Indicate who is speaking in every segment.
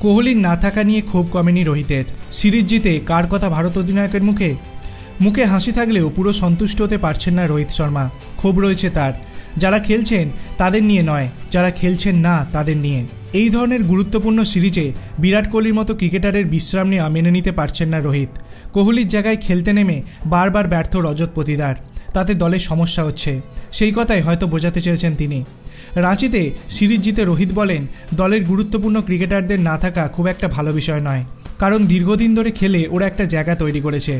Speaker 1: কোহলির না থাকা নিয়ে ক্ষোভ কমেনি রোহিতের। সিরিজ জিতে কার কথা ভারত অধিনায়কের মুখে? মুখে হাসি থাকলেও পুরো সন্তুষ্ট হতে পারছেন না রোহিত শর্মা। ক্ষোভ রয়েছে তার, যারা খেলছেন তাদের নিয়ে নয়, যারা খেলছেন না তাদের নিয়ে। এই ধরনের গুরুত্বপূর্ণ সিরিজে বিরাট কোহলির মতো ক্রিকেটারের বিশ্রাম নেওয়া মেনে নিতে পারছেন না রোহিত। কোহলির জায়গায় খেলতে নেমে বারবার ব্যর্থ রজত পতিদার, তাতে দলের সমস্যা হচ্ছে, সেই কথাই হয়তো বোঝাতে চেয়েছেন তিনি। রাঁচিতে সিরিজ জিতে রোহিত বলেন, দলের গুরুত্বপূর্ণ ক্রিকেটারদের না থাকা খুব একটা ভালো বিষয় নয়, কারণ দীর্ঘদিন ধরে খেলে ওরা একটা জায়গা তৈরি করেছে।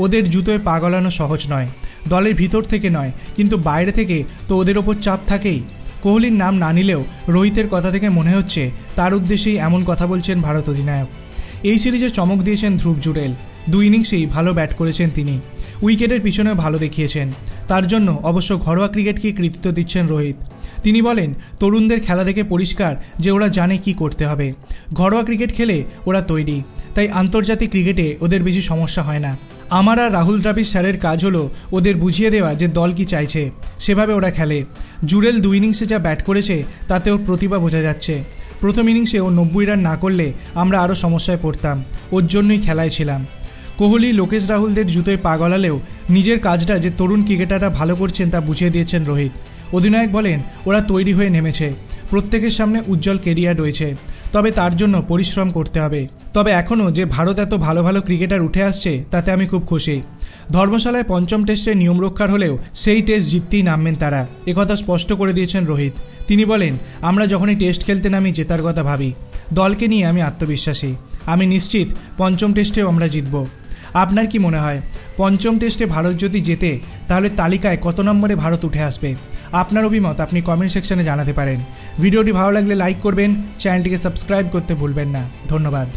Speaker 1: ওদের জুতোয় পা গলানো সহজ নয়, দলের ভিতর থেকে নয়, কিন্তু বাইরে থেকে তো ওদের ওপর চাপ থাকেই। কোহলির নাম না নিলেও রোহিতের কথা থেকে মনে হচ্ছে তার উদ্দেশ্যেই এমন কথা বলছেন ভারত অধিনায়ক। এই সিরিজে চমক দিয়েছেন ধ্রুব জুরেল, 2 ইনিংসেই ভালো ব্যাট করেছেন তিনি, উইকেটের পিছনেও ভালো দেখিয়েছেন। তার জন্য অবশ্য ঘরোয়া ক্রিকেটকে কৃতিত্ব দিচ্ছেন রোহিত। তিনি বলেন, তরুণদের খেলা দেখে পরিষ্কার যে ওরা জানে কি করতে হবে। ঘরোয়া ক্রিকেট খেলে ওরা তৈরি, তাই আন্তর্জাতিক ক্রিকেটে ওদের বেশি সমস্যা হয় না। আমার আর রাহুল দ্রাবিড় স্যারের কাজ হলো ওদের বুঝিয়ে দেওয়া যে দল কি চাইছে, সেভাবে ওরা খেলে। জুরেল 2 ইনিংসে যা ব্যাট করেছে তাতে ওর প্রতিভা বোঝা যাচ্ছে। প্রথম ইনিংসে ও 90 রান না করলে আমরা আরও সমস্যায় পড়তাম, ওর জন্যই খেলায় ছিলাম। কোহলি লোকেশ রাহুলদের জুতোয় পা গলালেও নিজের কাজটা যে তরুণ ক্রিকেটাররা ভালো করছেন তা বুঝিয়ে দিয়েছেন রোহিত। অধিনায়ক বলেন, ওরা তৈরি হয়ে নেমেছে, প্রত্যেকের সামনে উজ্জ্বল কেরিয়ার রয়েছে, তবে তার জন্য পরিশ্রম করতে হবে। তবে এখনও যে ভারত এত ভালো ভালো ক্রিকেটার উঠে আসছে তাতে আমি খুব খুশি। ধর্মশালায় 5ম টেস্টের নিয়ম রক্ষার হলেও সেই টেস্ট জিততেই নামবেন তারা, একথা স্পষ্ট করে দিয়েছেন রোহিত। তিনি বলেন, আমরা যখনই টেস্ট খেলতে নামি জেতার কথা ভাবি, দলকে নিয়ে আমি আত্মবিশ্বাসী, আমি নিশ্চিত 5ম টেস্টেও আমরা জিতব। আপনার কি মনে হয় 5ম টেস্টে ভারত যদি জেতে তাহলে তালিকায় কত নম্বরে ভারত উঠে আসবে? আপনার অভিমত আপনি কমেন্ট সেকশনে জানাতে পারেন। ভিডিওটি ভালো লাগলে লাইক করবেন, চ্যানেলটিকে সাবস্ক্রাইব করতে ভুলবেন না। ধন্যবাদ।